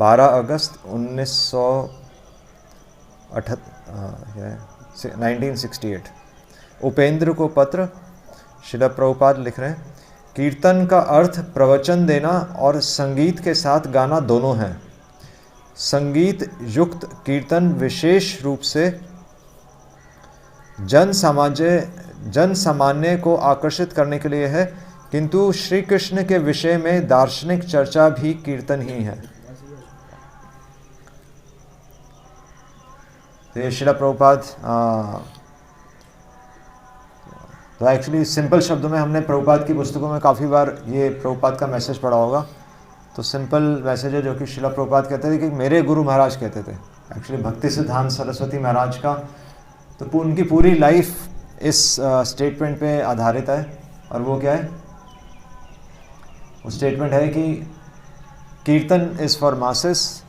12 अगस्त 1968 उपेंद्र को पत्र। श्रील प्रभुपाद लिख रहे हैं, कीर्तन का अर्थ प्रवचन देना और संगीत के साथ गाना दोनों है। संगीत युक्त कीर्तन विशेष रूप से जन सामान्य को आकर्षित करने के लिए है, किंतु श्री कृष्ण के विषय में दार्शनिक चर्चा भी कीर्तन ही है। तो ये श्रील प्रभुपाद तो एक्चुअली सिंपल शब्दों में हमने प्रभुपाद की पुस्तकों में काफ़ी बार ये प्रभुपाद का मैसेज पढ़ा होगा। तो सिंपल मैसेज है जो कि श्रील प्रभुपाद कहते थे कि मेरे गुरु महाराज कहते थे। एक्चुअली भक्ति सिद्धांत सरस्वती महाराज का तो उनकी पूरी लाइफ इस स्टेटमेंट पे आधारित है। और वो क्या है? वो स्टेटमेंट है कि कीर्तन is for masses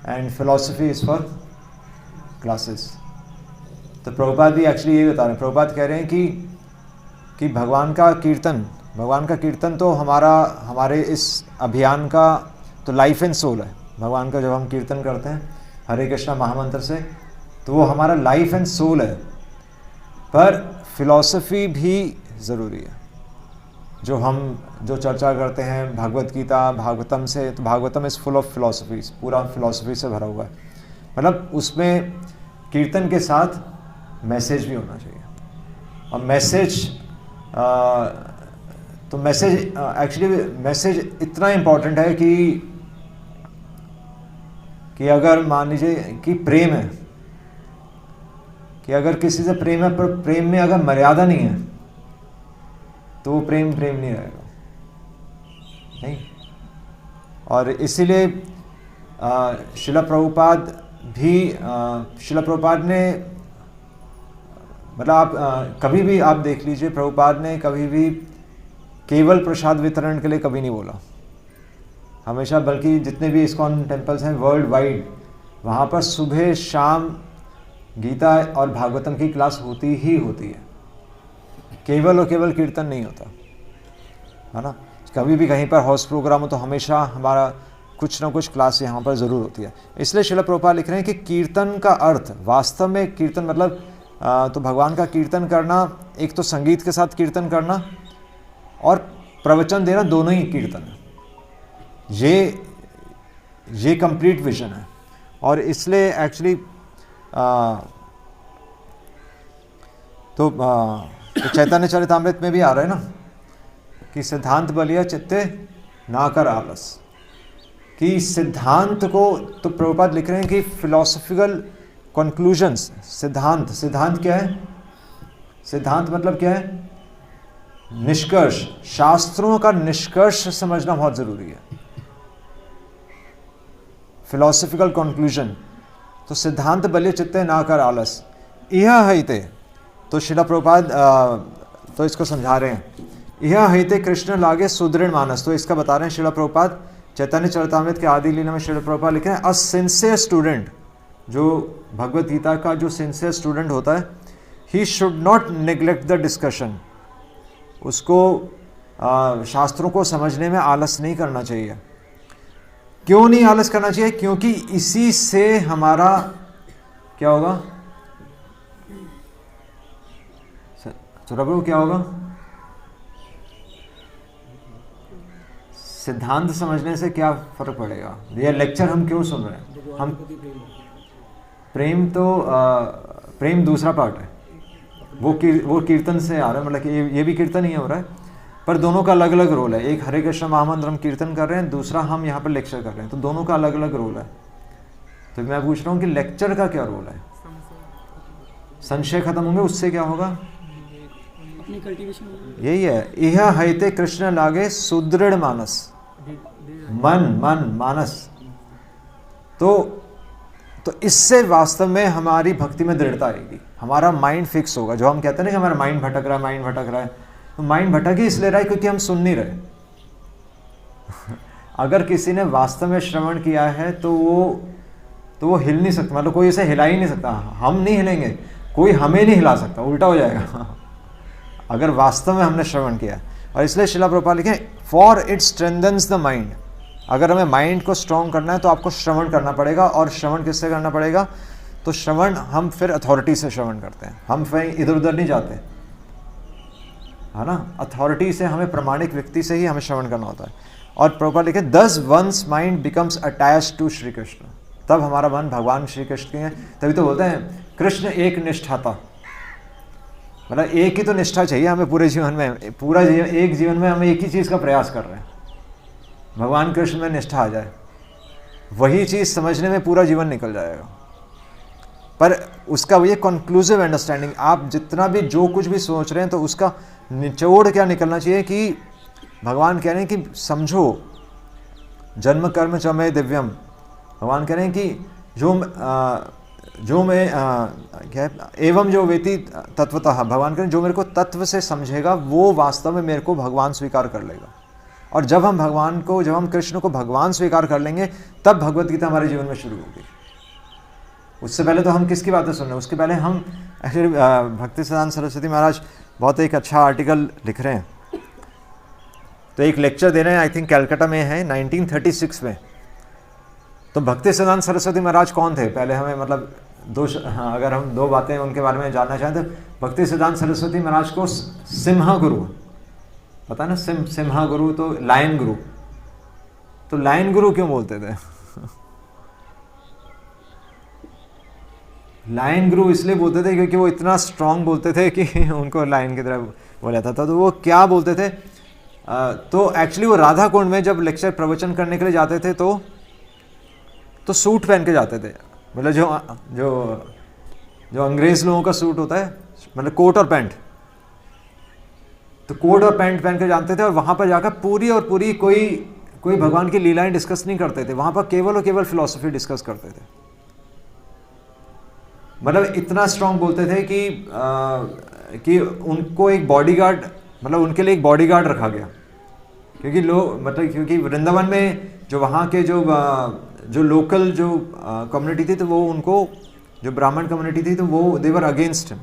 and philosophy is for classes. तो प्रभुपाद भी एक्चुअली ये बता रहे हैं। प्रभुपाद कह रहे हैं कि भगवान का कीर्तन तो हमारे इस अभियान का तो लाइफ एंड सोल है। भगवान का जब हम कीर्तन करते हैं हरे कृष्णा महामंत्र से, तो वो हमारा लाइफ एंड सोल है। पर फिलॉसफी भी ज़रूरी है। जो चर्चा करते हैं भगवत गीता भागवतम से, तो Bhagavatam is full of philosophies, पूरा फिलॉसफी से भरा हुआ है। मतलब उसमें कीर्तन के साथ मैसेज भी होना चाहिए। और मैसेज इतना इम्पॉर्टेंट है कि अगर मान लीजिए कि प्रेम है, कि अगर किसी से प्रेम है पर प्रेम में अगर मर्यादा नहीं है तो वो प्रेम नहीं रहेगा। नहीं। और इसीलिए श्रील प्रभुपाद ने मतलब आप कभी भी आप देख लीजिए, प्रभुपाद ने कभी भी केवल प्रसाद वितरण के लिए कभी नहीं बोला हमेशा। बल्कि जितने भी इस्कॉन टेम्पल्स हैं वर्ल्ड वाइड, वहाँ पर सुबह शाम गीता और भागवतम की क्लास होती ही होती है। केवल और केवल कीर्तन नहीं होता है ना। कभी भी कहीं पर हाउस प्रोग्राम हो तो हमेशा हमारा कुछ ना कुछ क्लास यहाँ पर ज़रूर होती है। इसलिए श्रील प्रभुपाद लिख रहे हैं कि कीर्तन का अर्थ वास्तव में कीर्तन मतलब तो भगवान का कीर्तन करना, एक तो संगीत के साथ कीर्तन करना और प्रवचन देना, दोनों ही कीर्तन है। ये कंप्लीट विजन है। और इसलिए एक्चुअली तो चैतन्य चरितामृत में भी आ रहा है ना कि सिद्धांत बलिया चित्ते ना कर आलस। कि सिद्धांत को तो प्रभुपाद लिख रहे हैं कि फिलॉसफिकल कंक्लूजन्स, सिद्धांत क्या है? सिद्धांत मतलब क्या है? निष्कर्ष। शास्त्रों का निष्कर्ष समझना बहुत जरूरी है। Philosophical conclusion. तो सिद्धांत बलिय चित्ते ना कर आलस यह हईते। तो श्रील प्रभुपाद तो इसको समझा रहे हैं, यह हईते कृष्ण लागे सुदृढ़ मानस। तो इसका बता रहे हैं श्रील प्रभुपाद चैतन्य चरितामृत के आदि लीला में। श्रील प्रभुपाद लिखे हैं, अ सिंसियर स्टूडेंट, जो भगवत गीता का जो सिंसियर स्टूडेंट होता है, he should not neglect the discussion. उसको शास्त्रों को समझने में आलस नहीं करना चाहिए। क्यों नहीं आलस करना चाहिए? क्योंकि इसी से हमारा क्या होगा? प्रभु क्या होगा? सिद्धांत समझने से क्या फर्क पड़ेगा? ये लेक्चर हम क्यों सुन रहे हैं? हम प्रेम दूसरा पार्ट है, वो कीर्तन से आ रहा है। मतलब कि ये भी कीर्तन ही हो रहा है, पर दोनों का अलग अलग रोल है। एक हरे कृष्ण महामंत्र हम कीर्तन कर रहे हैं, दूसरा हम यहाँ पर लेक्चर कर रहे हैं, तो दोनों का अलग अलग रोल है। तो मैं पूछ रहा हूँ कि लेक्चर का क्या रोल है? संशय खत्म होंगे, उससे क्या होगा? यही है, यह हईते कृष्ण लागे सुदृढ़ मानस, मन मानस। तो इससे वास्तव में हमारी भक्ति में दृढ़ता आएगी, हमारा माइंड फिक्स होगा। जो हम कहते हैं ना कि हमारा माइंड भटक रहा है, तो माइंड भटक ही इसलिए रहा है क्योंकि हम सुन नहीं रहे। अगर किसी ने वास्तव में श्रवण किया है तो वो हिल नहीं सकता, मतलब कोई इसे हिला ही नहीं सकता। हम नहीं हिलेंगे, कोई हमें नहीं हिला सकता, उल्टा हो जाएगा अगर वास्तव में हमने श्रवण किया। और इसलिए श्रील प्रभुपाद लिखे, for it strengthens the mind, अगर हमें माइंड को स्ट्रॉन्ग करना है तो आपको श्रवण करना पड़ेगा, और श्रवण किससे करना पड़ेगा? तो श्रवण हम फिर अथॉरिटी से श्रवण करते हैं, हम फिर इधर उधर नहीं जाते, है ना। अथॉरिटी से, हमें प्रमाणिक व्यक्ति से ही हमें श्रवण करना होता है। और प्रभुपाद लिखे thus once mind becomes attached to Shri Krishna, तब हमारा मन भगवान श्री कृष्ण के हैं। तभी तो बोलते हैं कृष्ण एक निष्ठाता, मतलब एक ही तो निष्ठा चाहिए हमें पूरे जीवन में, पूरा एक जीवन में हम एक ही चीज़ का प्रयास कर रहे हैं, भगवान कृष्ण में निष्ठा आ जाए, वही चीज़ समझने में पूरा जीवन निकल जाएगा। पर उसका ये कंक्लूसिव अंडरस्टैंडिंग, आप जितना भी जो कुछ भी सोच रहे हैं तो उसका निचोड़ क्या निकलना चाहिए कि भगवान कह रहे हैं कि समझो जन्म कर्म च मे दिव्यम। भगवान कह रहे हैं कि जो मैं क्या है, एवं जो वेति तत्वतः, भगवान कह रहे हैं जो मेरे को तत्व से समझेगा वो वास्तव में मेरे को भगवान स्वीकार कर लेगा। और जब हम कृष्ण को भगवान स्वीकार कर लेंगे तब भगवत गीता हमारे जीवन में शुरू होगी। उससे पहले तो हम किसकी बातें सुन रहे हैं? उसके पहले हम एक्चुअली भक्तिसिद्धांत सरस्वती महाराज बहुत एक अच्छा आर्टिकल लिख रहे हैं, तो एक लेक्चर दे रहे हैं, आई थिंक कलकत्ता में है 1936 में। तो भक्तिसिद्धांत सरस्वती महाराज कौन थे? पहले हमें मतलब अगर हम दो बातें उनके बारे में जानना चाहें तो भक्तिसिद्धांत सरस्वती महाराज को सिम्हा गुरु पता है ना, सिम्हा गुरु तो लायन गुरु। तो लायन गुरु क्यों बोलते थे? लायन गुरु इसलिए बोलते थे क्योंकि वो इतना स्ट्रांग बोलते थे कि उनको लायन की तरह बोला जाता था। तो वो क्या बोलते थे? तो एक्चुअली वो राधा कुंड में जब लेक्चर प्रवचन करने के लिए जाते थे तो सूट पहन के जाते थे, मतलब जो अंग्रेज लोगों का सूट होता है, मतलब कोट और पैंट, तो कोट और पैंट पहन के जानते थे। और वहाँ पर जाकर पूरी कोई भगवान की लीलाएं डिस्कस नहीं करते थे, वहाँ पर केवल और केवल फिलॉसफी डिस्कस करते थे। मतलब इतना स्ट्रांग बोलते थे कि उनको एक बॉडीगार्ड, मतलब उनके लिए एक बॉडीगार्ड रखा गया, क्योंकि वृंदावन में जो वहाँ के जो लोकल जो कम्युनिटी थी, तो वो उनको, जो ब्राह्मण कम्युनिटी थी, तो वो देवर अगेंस्ट हिम,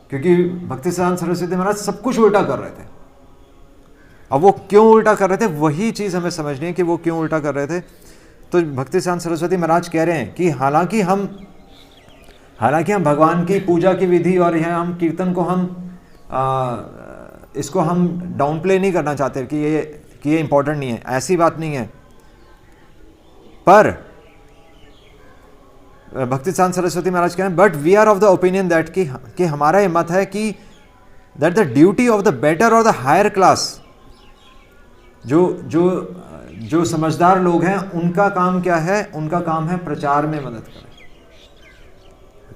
क्योंकि भक्तिसिद्धांत सरस्वती महाराज सब कुछ उल्टा कर रहे थे। अब वो क्यों उल्टा कर रहे थे, वही चीज़ हमें समझनी है कि वो क्यों उल्टा कर रहे थे। तो भक्तिसिद्धांत सरस्वती महाराज कह रहे हैं कि हालांकि हम भगवान की पूजा की विधि और यह हम कीर्तन को इसको हम डाउन प्ले नहीं करना चाहते कि ये इंपॉर्टेंट नहीं है, ऐसी बात नहीं है। पर भक्तिसिद्धांत सरस्वती महाराज कह रहे हैं but we are of the opinion that कि हमारा ये मत है कि that the duty of the better और द हायर क्लास, जो समझदार लोग हैं उनका काम क्या है? उनका काम है प्रचार में मदद करें,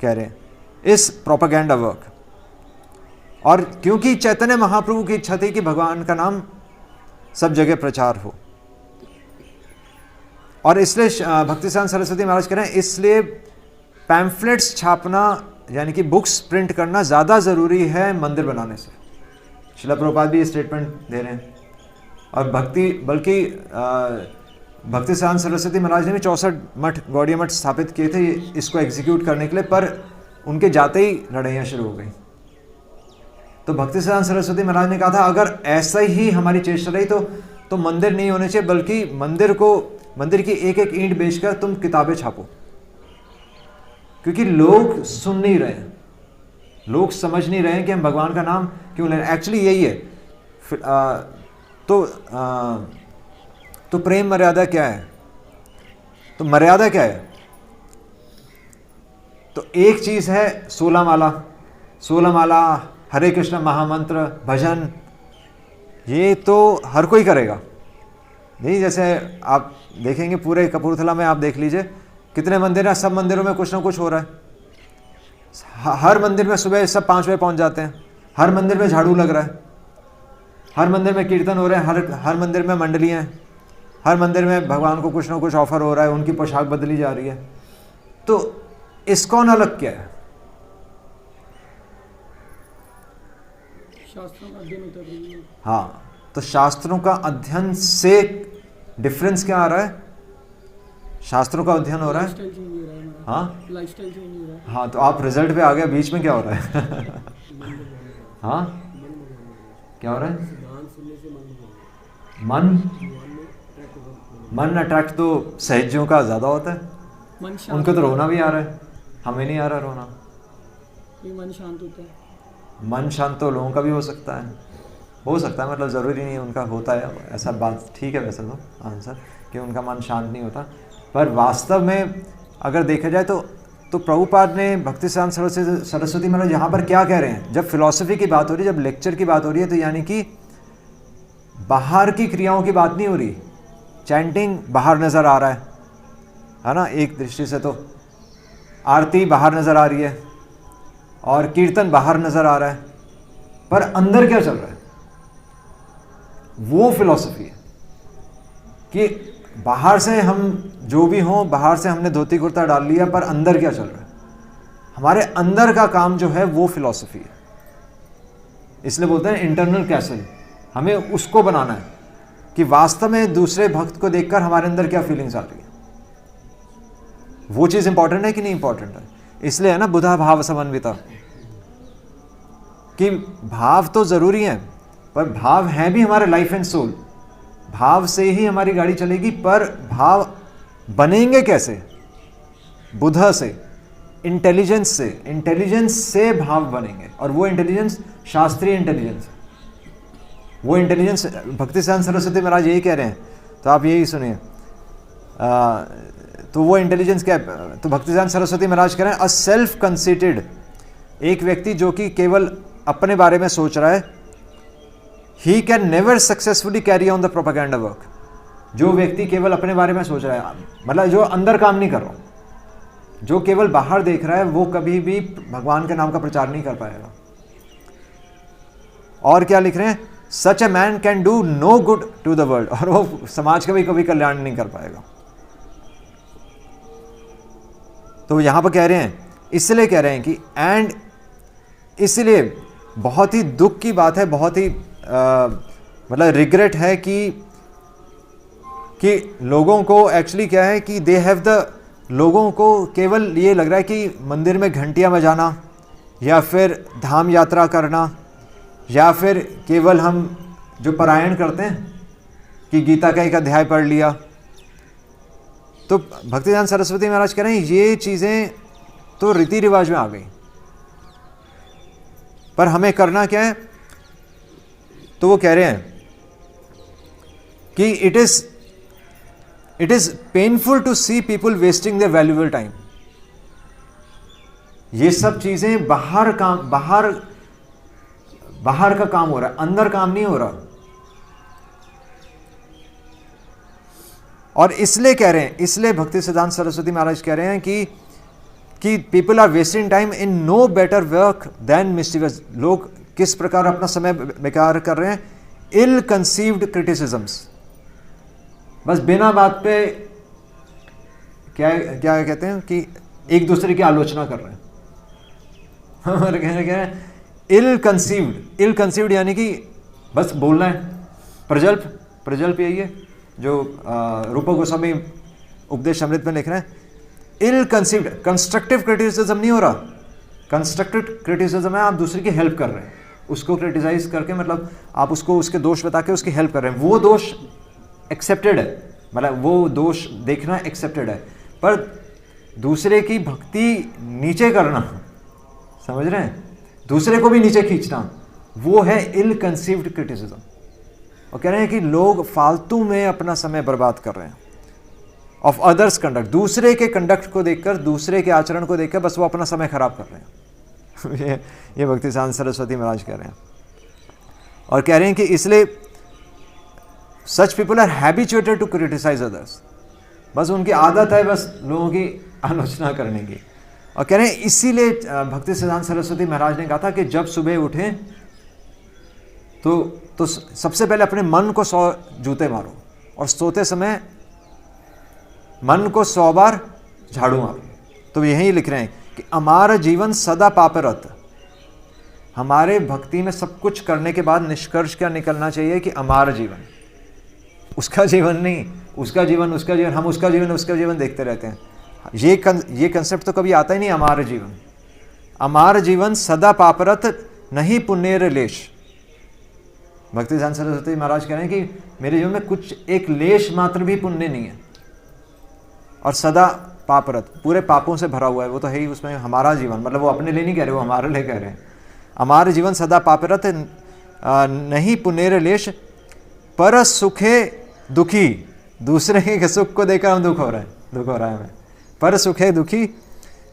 कह रहे हैं इस प्रोपेगेंडा वर्क। और क्योंकि चैतन्य महाप्रभु की इच्छा थी कि भगवान का नाम सब जगह प्रचार हो, और इसलिए भक्तिसिद्धांत सरस्वती महाराज कह रहे हैं इसलिए पैम्फलेट्स छापना यानी कि बुक्स प्रिंट करना ज़्यादा ज़रूरी है मंदिर बनाने से। श्रील प्रभुपाद भी ये स्टेटमेंट दे रहे हैं। और बल्कि भक्तिसिद्धांत सरस्वती महाराज ने भी 64 मठ, गौड़ीय मठ स्थापित किए थे इसको एग्जीक्यूट करने के लिए, पर उनके जाते ही लड़ाइयाँ शुरू हो गई। तो भक्तिसिद्धांत सरस्वती महाराज ने कहा था अगर ऐसा ही हमारी चेष्टा रही तो मंदिर नहीं होने चाहिए, बल्कि मंदिर की एक एक ईंट बेचकर तुम किताबें छापो, क्योंकि लोग सुन नहीं रहे हैं, लोग समझ नहीं रहे हैं कि हम भगवान का नाम क्यों ले रहे हैं। एक्चुअली यही है। तो प्रेम मर्यादा क्या है? तो मर्यादा क्या है? तो एक चीज है 16 माला, हरे कृष्ण महामंत्र, भजन, ये तो हर कोई करेगा नहीं। जैसे आप देखेंगे पूरे कपूरथला में, आप देख लीजिए कितने मंदिर हैं, सब मंदिरों में कुछ ना कुछ हो रहा है। हर मंदिर में सुबह सब 5 बजे पहुंच जाते हैं, हर मंदिर में झाड़ू लग रहा है, हर मंदिर में कीर्तन हो रहे हैं, हर मंदिर में मंडलियाँ हैं, हर मंदिर में भगवान को कुछ ना कुछ ऑफर हो रहा है, उनकी पोशाक बदली जा रही है। तो इस्कॉन अलग क्या है? शास्त्रों का अध्ययन होता है। हाँ, तो शास्त्रों का अध्ययन से डिफरेंस क्या आ रहा है? शास्त्रों का अध्ययन हो रहा है, हाँ, लाइफस्टाइल चेंज हो रहा है। हाँ, तो आप रिजल्ट पे आ गए, बीच में क्या हो रहा है? हाँ, क्या हो रहा है? मन मन अट्रैक्ट तो सहजों का ज़्यादा होता है, मन शांत उनको तो रोना भी आ रहा है, हमें नहीं आ रहा रोना। ये मन शांत होता है। मन शांत तो लोगों का भी हो सकता है, मतलब ज़रूरी नहीं है उनका होता है, ऐसा बात ठीक है वैसे तो आंसर कि उनका मन शांत नहीं होता। पर वास्तव में अगर देखा जाए तो प्रभुपाद ने भक्तिसिद्धांत सरस्वती महाराज यहाँ पर क्या कह रहे हैं, जब फिलॉसफी की बात हो रही है, जब लेक्चर की बात हो रही है, तो यानी कि बाहर की क्रियाओं की बात नहीं हो रही। चैंटिंग बाहर नज़र आ रहा है ना, एक दृष्टि से तो आरती बाहर नज़र आ रही है और कीर्तन बाहर नज़र आ रहा है, पर अंदर क्या चल रहा है वो फिलॉसफी है कि बाहर से हम जो भी हों, बाहर से हमने धोती कुर्ता डाल लिया, पर अंदर क्या चल रहा है, हमारे अंदर का काम जो है वो फिलॉसफी है। इसलिए बोलते हैं इंटरनल कैसल, हमें उसको बनाना है कि वास्तव में दूसरे भक्त को देखकर हमारे अंदर क्या फीलिंग्स आ रही है, वो चीज़ इंपॉर्टेंट है कि नहीं इंपॉर्टेंट है। इसलिए है ना बुधा भाव समन्विता, कि भाव तो ज़रूरी है, पर भाव है भी हमारे लाइफ एंड सोल। भाव से ही हमारी गाड़ी चलेगी, पर भाव बनेंगे कैसे? बुधा से, इंटेलिजेंस से भाव बनेंगे, और वो इंटेलिजेंस शास्त्रीय इंटेलिजेंस है। वो इंटेलिजेंस भक्तिसिद्धांत सरस्वती महाराज यही कह रहे हैं, तो आप यही सुनिए। तो वो इंटेलिजेंस क्या है? तो भक्तिसिद्धांत सरस्वती महाराज कह रहे हैं अ सेल्फ कंसीटेड, एक व्यक्ति जो कि केवल अपने बारे में सोच रहा है, he can never successfully carry on the propaganda work. जो व्यक्ति केवल अपने बारे में सोच रहा है, मतलब जो अंदर काम नहीं कर रहा, जो केवल बाहर देख रहा है, वो कभी भी भगवान के नाम का प्रचार नहीं कर पाएगा। और क्या लिख रहे हैं? Such a man can do no good to the world, और वो समाज का भी कभी कल्याण नहीं कर पाएगा। तो यहां पर कह रहे हैं, इसलिए कह रहे हैं कि एंड, इसलिए बहुत ही दुख की बात है, बहुत ही मतलब रिग्रेट है कि लोगों को एक्चुअली क्या है कि दे हैव द, लोगों को केवल ये लग रहा है कि मंदिर में घंटियां बजाना, या फिर धाम यात्रा करना, या फिर केवल हम जो पारायण करते हैं कि गीता का एक अध्याय पढ़ लिया। तो भक्तिसिद्धांत सरस्वती महाराज कह रहे हैं ये चीज़ें तो रीति रिवाज में आ गई, पर हमें करना क्या है? तो वो कह रहे हैं कि it is painful to see people wasting their valuable time. ये सब चीजें बाहर का काम हो रहा है, अंदर काम नहीं हो रहा। और इसलिए कह रहे हैं, इसलिए भक्तिसिद्धांत सरस्वती महाराज कह रहे हैं कि people are wasting time in no better work than mischievous. लोग किस प्रकार अपना समय बेकार कर रहे हैं? इल कंसीव्ड क्रिटिसिज्म्स, बस बिना बात पे क्या कहते हैं कि एक दूसरे की आलोचना कर रहे हैं। हमारे कहने क्या है? इल कंसीव्ड यानी कि बस बोलना है। प्रजल्प यही है जो रूप गोस्वामी उपदेश अमृत में लिख रहे हैं। इल कंसीव्ड, कंस्ट्रक्टिव क्रिटिसिज्म नहीं हो रहा। कंस्ट्रक्टिव क्रिटिसिज्म है आप दूसरे की हेल्प कर रहे हैं, उसको क्रिटिसाइज करके, मतलब आप उसको उसके दोष बता के उसकी हेल्प कर रहे हैं। वो दोष एक्सेप्टेड है, मतलब वो दोष देखना एक्सेप्टेड है, पर दूसरे की भक्ति नीचे करना, समझ रहे हैं, दूसरे को भी नीचे खींचना, वो है इल कंसीव्ड क्रिटिसिज्म। और कह रहे हैं कि लोग फालतू में अपना समय बर्बाद कर रहे हैं ऑफ अदर्स कंडक्ट, दूसरे के कंडक्ट को देखकर, दूसरे के आचरण को देखकर बस वो अपना समय खराब कर रहे हैं। ये भक्तिसिद्धांत सरस्वती महाराज कह रहे हैं। और कह रहे हैं कि इसलिए such people are habituated to criticise others, बस उनकी आदत है बस लोगों की आलोचना करने की। और कह रहे हैं इसीलिए भक्तिसिद्धांत सरस्वती महाराज ने कहा था कि जब सुबह उठें तो सबसे पहले अपने मन को 100 जूते मारो, और सोते समय मन को 100 बार झाड़ू मारो। तो यही लिख रहे हैं कि हमारा जीवन सदा पापरत। हमारे भक्ति में सब कुछ करने के बाद निष्कर्ष क्या निकलना चाहिए कि हमारा जीवन, उसका जीवन नहीं, उसका जीवन, हम उसका जीवन देखते रहते हैं। ये कंसेप्ट तो कभी आता ही नहीं। हमारा जीवन सदा पापरत नहीं पुण्य लेश। भक्ति सिद्धांत सरस्वती महाराज कह रहे हैं कि मेरे जीवन में कुछ एक लेश मात्र भी पुण्य नहीं है और सदा पापरत, पूरे पापों से भरा हुआ है। वो तो है ही उसमें हमारा जीवन, मतलब वो अपने लिए नहीं कह रहे, वो हमारे लिए कह रहे हैं। हमारे जीवन सदा पापरत नहीं पुण्य लेश, पर सुखे दुखी, दूसरे के सुख को देखकर हम दुख हो रहा है हमें। पर सुखे दुखी,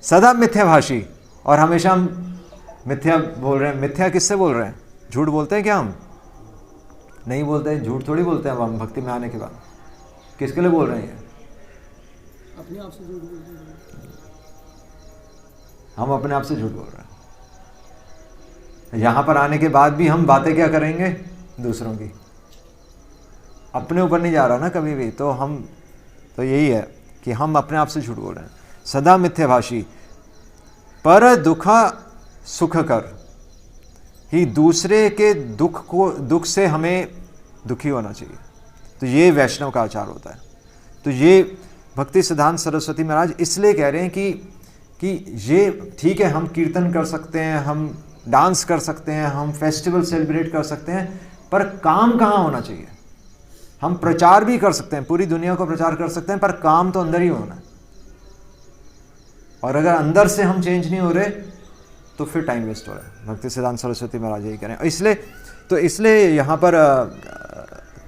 सदा मिथ्याभाषी, और हमेशा हम मिथ्या बोल रहे हैं। मिथ्या किससे बोल रहे हैं? झूठ बोलते हैं क्या हम? नहीं बोलते हैं, झूठ थोड़ी बोलते हैं हम भक्ति में आने के बाद। किसके लिए बोल रहे हैं? अपने आप से झूठ बोल रहे हैं। हम अपने आप से झूठ बोल रहे हैं। यहां पर आने के बाद भी हम बातें क्या करेंगे? दूसरों की, अपने ऊपर नहीं जा रहा ना कभी भी। तो हम तो यही है कि हम अपने आप से झूठ बोल रहे हैं। सदा मिथ्याभाषी, पर दुखा सुख कर, ही दूसरे के दुख से हमें दुखी होना चाहिए। तो ये वैष्णव का आचार होता है। तो ये भक्ति सिद्धांत सरस्वती महाराज इसलिए कह रहे हैं कि ये ठीक है, हम कीर्तन कर सकते हैं, हम डांस कर सकते हैं, हम फेस्टिवल सेलिब्रेट कर सकते हैं, पर काम कहाँ होना चाहिए? हम प्रचार भी कर सकते हैं, पूरी दुनिया को प्रचार कर सकते हैं, पर काम तो अंदर ही होना है। और अगर अंदर से हम चेंज नहीं हो रहे तो फिर टाइम वेस्ट हो रहा है। भक्ति सिद्धांत सरस्वती महाराज यही कह रहे हैं। इसलिए यहाँ पर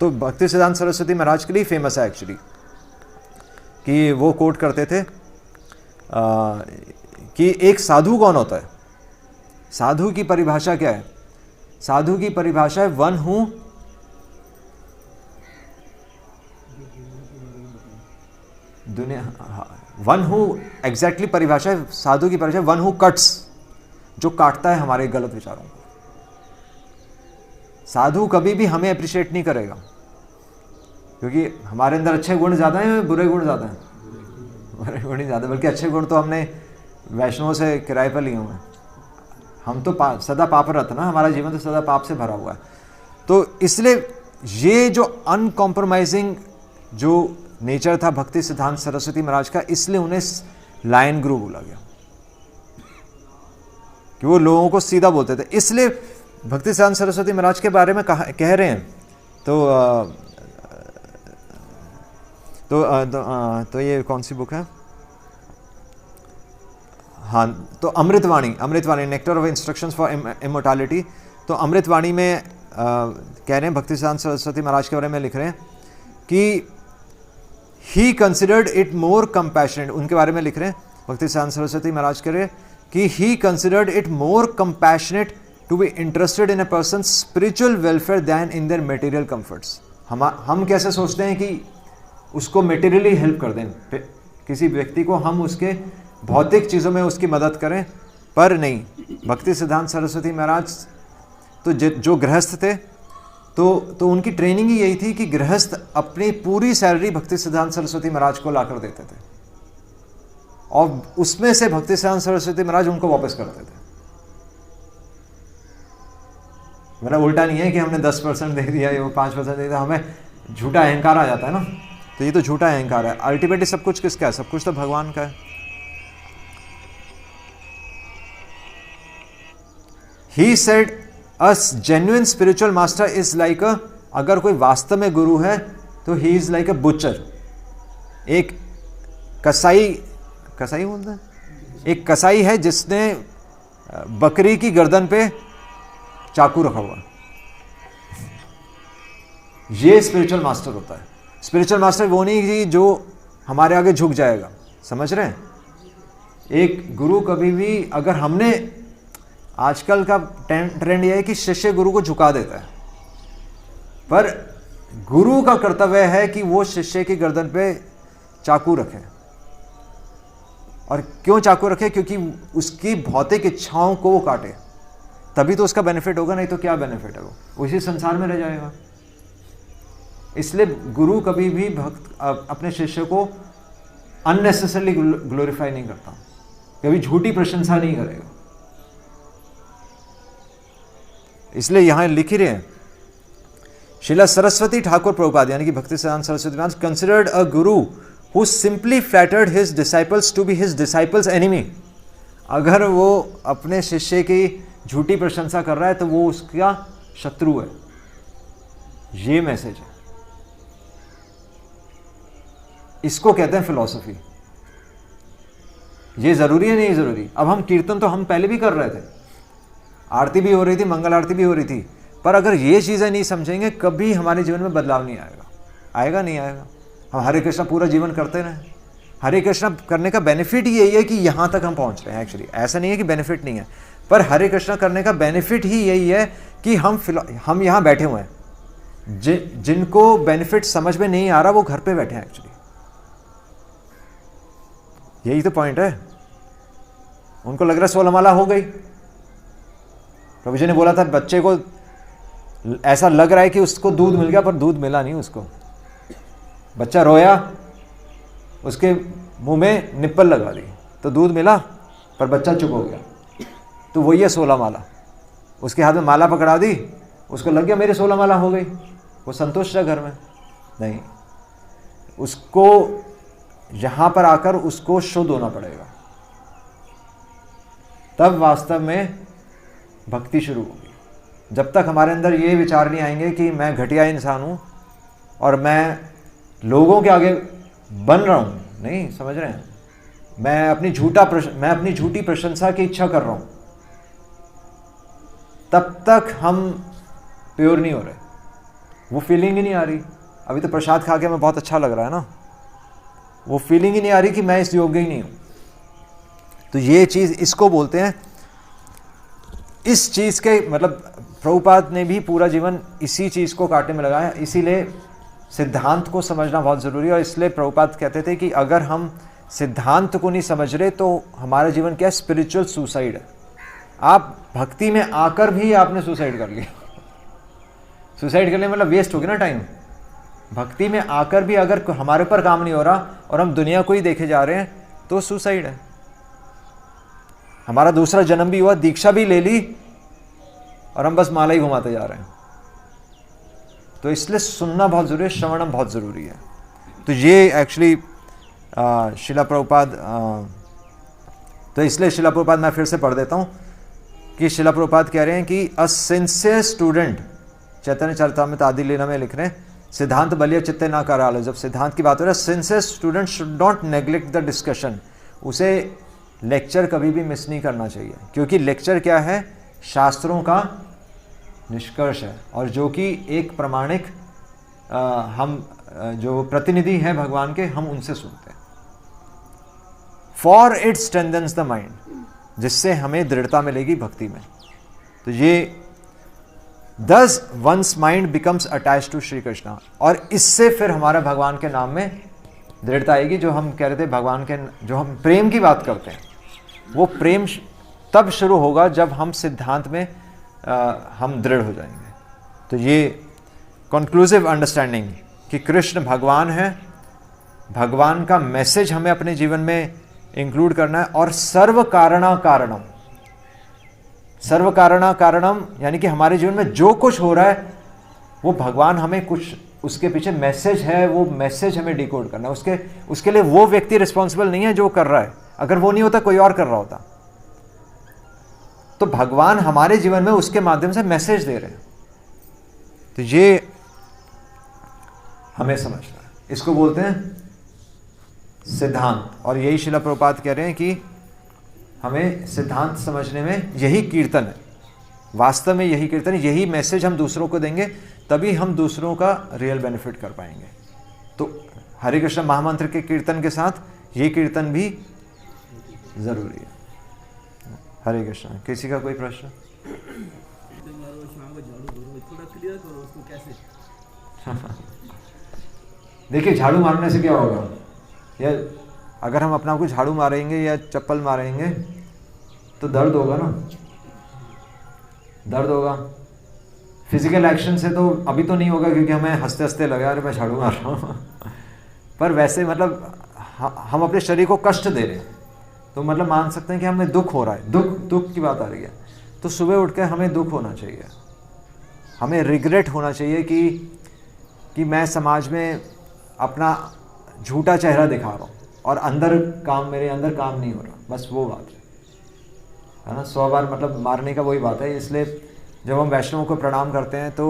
तो भक्ति सिद्धांत सरस्वती महाराज के लिए फेमस है एक्चुअली, कि वो कोट करते थे कि एक साधु कौन होता है? साधु की परिभाषा क्या है? साधु की परिभाषा है वन हु एग्जैक्टली परिभाषा है साधु की परिभाषा, वन हु कट्स, जो काटता है हमारे गलत विचारों को। साधु कभी भी हमें अप्रिशिएट नहीं करेगा, क्योंकि हमारे अंदर अच्छे गुण ज़्यादा हैं, बुरे गुण ज़्यादा हैं? बुरे गुण ही ज़्यादा, बल्कि अच्छे गुण तो हमने वैष्णवों से किराए पर लिए हुए हैं। हम तो सदा पापरत ना, हमारा जीवन तो सदा पाप से भरा हुआ है। तो इसलिए ये जो अनकॉम्प्रोमाइजिंग जो नेचर था भक्ति सिद्धांत सरस्वती महाराज का, इसलिए उन्हें लायन गुरु बोला गया, कि वो लोगों को सीधा बोलते थे। इसलिए भक्ति सिद्धांत सरस्वती महाराज के बारे में कह रहे हैं तो ये कौन सी बुक है? हाँ, तो Amritvani nectar of instructions for immortality. तो अमृतवाणी में कह रहे हैं, भक्ति सिद्धांत सरस्वती महाराज के बारे में लिख रहे हैं कि he considered it more compassionate, उनके बारे में लिख रहे हैं भक्ति सिद्धांत सरस्वती महाराज कह रहे हैं कि he considered it more compassionate to be interested in a person spiritual welfare than in their material comforts. हम कैसे सोचते हैं कि उसको मटेरियली हेल्प कर दें, किसी व्यक्ति को हम उसके भौतिक चीज़ों में उसकी मदद करें, पर नहीं। भक्ति सिद्धांत सरस्वती महाराज तो जो गृहस्थ थे तो उनकी ट्रेनिंग ही यही थी कि गृहस्थ अपनी पूरी सैलरी भक्ति सिद्धांत सरस्वती महाराज को लाकर देते थे, और उसमें से भक्ति सिद्धांत सरस्वती महाराज उनको वापस करते थे। मतलब उल्टा नहीं है कि हमने 10% दे दिया या वो 5% दे दिया, हमें झूठा अहंकार आ जाता है ना। तो ये तो झूठा अहंकार है। अल्टीमेटली सब कुछ किसका है? सब कुछ तो भगवान का है। He said us genuine spiritual master is like अ, अगर कोई वास्तव में गुरु है तो he is like a butcher, एक कसाई बोलते हैं, एक कसाई है जिसने बकरी की गर्दन पे चाकू रखा हुआ। ये स्पिरिचुअल मास्टर होता है। स्पिरिचुअल मास्टर वो नहीं कि जो हमारे आगे झुक जाएगा, समझ रहे हैं? एक गुरु कभी भी, अगर हमने, आजकल का ट्रेंड यह है कि शिष्य गुरु को झुका देता है, पर गुरु का कर्तव्य है कि वो शिष्य की गर्दन पे चाकू रखे। और क्यों चाकू रखे? क्योंकि उसकी भौतिक इच्छाओं को वो काटे, तभी तो उसका बेनिफिट होगा, नहीं तो क्या बेनिफिट है? वो उसी संसार में रह जाएगा। इसलिए गुरु कभी भी अपने शिष्य को अननेसेसरली ग्लोरीफाई नहीं करता, कभी झूठी प्रशंसा नहीं करेगा। इसलिए यहां लिख ही रहे हैं, श्रीला सरस्वती ठाकुर प्रभुपाद यानी कि भक्ति सिद्धांत सरस्वती महाराज considered a guru who simply flattered his disciples to be his disciples enemy. अगर वो अपने शिष्य की झूठी प्रशंसा कर रहा है तो वो उसका शत्रु है। ये मैसेज है, इसको कहते हैं फिलॉसफी। ये जरूरी है नहीं जरूरी। अब हम कीर्तन तो हम पहले भी कर रहे थे, आरती भी हो रही थी, मंगल आरती भी हो रही थी, पर अगर ये चीजें नहीं समझेंगे कभी हमारे जीवन में बदलाव नहीं आएगा। आएगा नहीं आएगा। हम हरे कृष्णा पूरा जीवन करते रहें। हरे कृष्णा करने का बेनिफिट ही यही है कि यहां तक हम पहुंच रहे हैं। एक्चुअली ऐसा नहीं है कि बेनिफिट नहीं है, पर हरे कृष्णा करने का बेनिफिट ही यही है कि हम यहां बैठे हुए हैं। जिनको बेनिफिट समझ में नहीं आ रहा वो घर पे बैठे हैं। एक्चुअली यही तो पॉइंट है। उनको लग रहा है 16 माला हो गई। प्रभु जी ने बोला था बच्चे को ऐसा लग रहा है कि उसको दूध मिल गया, पर दूध मिला नहीं उसको। बच्चा रोया, उसके मुंह में निप्पल लगा दी तो दूध मिला, पर बच्चा चुप हो गया। तो वही है 16 माला। उसके हाथ में माला पकड़ा दी, उसको लग गया मेरे 16 माला हो गई, वो संतुष्ट है घर में। नहीं, उसको यहां पर आकर उसको शुद्ध होना पड़ेगा, तब वास्तव में भक्ति शुरू होगी। जब तक हमारे अंदर ये विचार नहीं आएंगे कि मैं घटिया इंसान हूं और मैं लोगों के आगे बन रहा हूं, नहीं समझ रहे हैं, मैं अपनी झूठी प्रशंसा की इच्छा कर रहा हूं, तब तक हम प्योर नहीं हो रहे। वो फीलिंग ही नहीं आ रही। अभी तो प्रसाद खा के हमें बहुत अच्छा लग रहा है ना, वो फीलिंग ही नहीं आ रही कि मैं इस योग्य ही नहीं हूं। तो ये चीज, इसको बोलते हैं, इस चीज के मतलब प्रभुपाद ने भी पूरा जीवन इसी चीज को काटने में लगाया। इसीलिए सिद्धांत को समझना बहुत जरूरी है। और इसलिए प्रभुपाद कहते थे कि अगर हम सिद्धांत को नहीं समझ रहे तो हमारा जीवन क्या है, स्पिरिचुअल सुसाइड है। आप भक्ति में आकर भी आपने सुसाइड कर लिया। सुसाइड करने मतलब वेस्ट हो गया ना टाइम। भक्ति में आकर भी अगर हमारे ऊपर काम नहीं हो रहा और हम दुनिया को ही देखे जा रहे हैं तो सुसाइड है। हमारा दूसरा जन्म भी हुआ, दीक्षा भी ले ली और हम बस माला ही घुमाते जा रहे हैं। तो इसलिए सुनना बहुत जरूरी है, श्रवणम बहुत जरूरी है। तो ये एक्चुअली शिला प्रभुपाद, तो इसलिए शिला प्रभुपाद मैं फिर से पढ़ देता हूं कि शिला प्रभुपाद कह रहे हैं कि अ सिंसियर स्टूडेंट, चैतन्य चरितामृत आदि लीला में लिख रहे हैं, सिद्धांत बलिया चित्ते ना करालो। जब सिद्धांत की बात हो रहा है, sincere student should not neglect the discussion. उसे लेक्चर कभी भी मिस नहीं करना चाहिए, क्योंकि लेक्चर क्या है, शास्त्रों का निष्कर्ष है, और जो कि एक प्रमाणिक हम जो प्रतिनिधि हैं भगवान के, हम उनसे सुनते हैं। For it strengthens the mind, जिससे हमें दृढ़ता मिलेगी भक्ति में। तो ये thus once mind becomes attach to Shri Krishna, और इससे फिर हमारा भगवान के नाम में दृढ़ता आएगी। जो हम कह रहे थे भगवान के, जो हम प्रेम की बात करते हैं, वो प्रेम तब शुरू होगा जब हम सिद्धांत में हम दृढ़ हो जाएंगे। तो ये कंक्लूसिव अंडरस्टैंडिंग कि कृष्ण भगवान है, भगवान का मैसेज हमें अपने जीवन में इंक्लूड करना है, और सर्व कारणा कारणम, सर्व कारणा कारणम यानी कि हमारे जीवन में जो कुछ हो रहा है वो भगवान हमें कुछ, उसके पीछे मैसेज है, वो मैसेज हमें डिकोड करना है। उसके लिए वो व्यक्ति रिस्पॉन्सिबल नहीं है जो कर रहा है। अगर वो नहीं होता कोई और कर रहा होता। तो भगवान हमारे जीवन में उसके माध्यम से मैसेज दे रहे हैं। तो ये हमें समझना है, इसको बोलते हैं सिद्धांत। और यही शिला प्रभुपाद कह रहे हैं कि हमें सिद्धांत समझने में यही कीर्तन है, वास्तव में यही कीर्तन है, यही मैसेज हम दूसरों को देंगे, तभी हम दूसरों का रियल बेनिफिट कर पाएंगे। तो हरे कृष्ण महामंत्र के कीर्तन के साथ ये कीर्तन भी जरूरी है। हरे कृष्ण। किसी का कोई प्रश्न? देखिए, झाड़ू मारने से क्या होगा, या अगर हम अपना को झाड़ू मारेंगे या चप्पल मारेंगे तो दर्द होगा ना, दर्द होगा। फिजिकल एक्शन से तो अभी तो नहीं होगा, क्योंकि हमें हंसते हंसते लगा अरे मैं झाड़ू मार रहा हूँ पर वैसे मतलब हम अपने शरीर को कष्ट दे रहे हैं, तो मतलब मान सकते हैं कि हमें दुख हो रहा है। दुख की बात आ रही है, तो सुबह उठकर हमें दुख होना चाहिए, हमें रिग्रेट होना चाहिए कि मैं समाज में अपना झूठा चेहरा दिखा रहा हूँ और मेरे अंदर काम नहीं हो रहा। बस वो बात है ना। 100 बार मतलब मारने का वही बात है। इसलिए जब हम वैष्णवों को प्रणाम करते हैं तो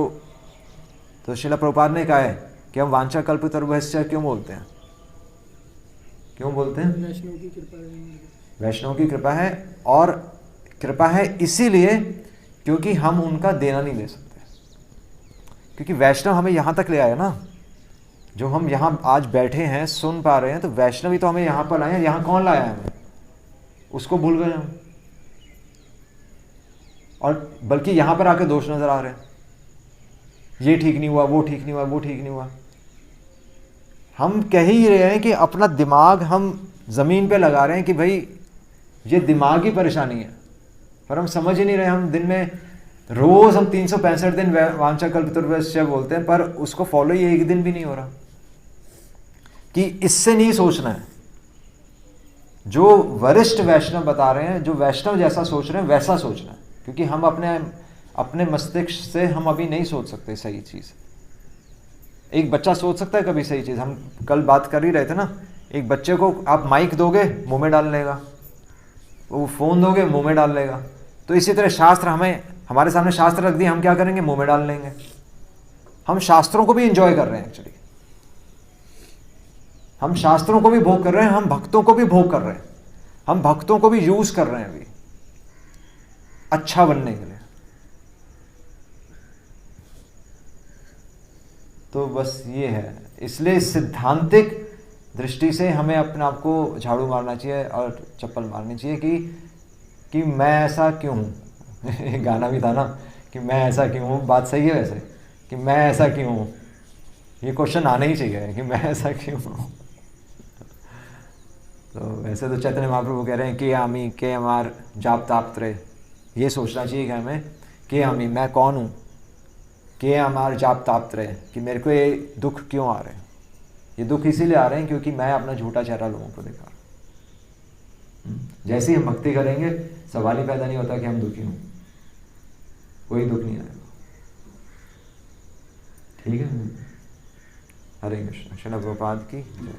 तो श्रील प्रभुपाद ने कहा है कि हम वांछा कल्पतरुभ्यश्च क्यों बोलते हैं, क्यों बोलते हैं? वैष्णव की कृपा है। वैष्णव की कृपा है, और कृपा है इसीलिए क्योंकि हम उनका देना नहीं दे सकते, क्योंकि वैष्णव हमें यहाँ तक ले आया ना, जो हम यहाँ आज बैठे हैं सुन पा रहे हैं, तो वैष्णव ही तो हमें यहाँ पर लाए हैं। यहाँ कौन लाया है हमें? उसको भूल गए हम, और बल्कि यहाँ पर आके दोष नजर आ रहे हैं, ये ठीक नहीं हुआ, वो ठीक नहीं हुआ, वो ठीक नहीं हुआ। हम कह ही रहे हैं कि अपना दिमाग हम ज़मीन पे लगा रहे हैं कि भाई ये दिमाग ही परेशानी है, पर हम समझ ही नहीं रहे। हम दिन में रोज़ हम 365 दिन वांछा कल्पतरुभ्यश्च बोलते हैं, पर उसको फॉलो ही एक दिन भी नहीं हो रहा। कि इससे नहीं सोचना है, जो वरिष्ठ वैष्णव बता रहे हैं, जो वैष्णव जैसा सोच रहे हैं वैसा सोचना है, क्योंकि हम अपने मस्तिष्क से हम अभी नहीं सोच सकते सही चीज़। एक बच्चा सोच सकता है कभी सही चीज़? हम कल बात कर ही रहे थे ना, एक बच्चे को आप माइक दोगे मुंह में डाल लेगा, वो फ़ोन दोगे मुंह में डाल लेगा। तो इसी तरह शास्त्र हमारे सामने शास्त्र रख दिए, हम क्या करेंगे? मुंह में डाल लेंगे। हम शास्त्रों को भी इंजॉय कर रहे हैं एक्चुअली, हम शास्त्रों को भी भोग कर रहे हैं, हम भक्तों को भी भोग कर रहे हैं, हम भक्तों को भी यूज कर रहे हैं अभी अच्छा बनने के लिए। तो बस ये है, इसलिए सिद्धांतिक दृष्टि से हमें अपने आप को झाड़ू मारना चाहिए और चप्पल मारनी चाहिए कि मैं ऐसा क्यों हूँ। एक गाना भी था ना कि मैं ऐसा क्यों हूँ, बात सही है वैसे, कि मैं ऐसा क्यों हूँ, ये क्वेश्चन आना ही चाहिए कि मैं ऐसा क्यों हूँ। तो वैसे तो चैतन्य महाप्रभु कह रहे हैं कि आमी के हमार जाप ताप त्रय, ये सोचना चाहिए कि हमें कि आमी मैं कौन हूँ, कि हमार जाप ताप त्रय, कि मेरे को ये दुख क्यों आ रहे हैं। ये दुख इसीलिए आ रहे हैं क्योंकि मैं अपना झूठा चेहरा लोगों को दिखा रहा हूँ। जैसे ही हम भक्ति करेंगे सवाल ही पैदा नहीं होता कि हम दुखी हों, कोई दुख नहीं आएगा। ठीक है, हरे कृष्ण। श्रील प्रभुपाद की जय।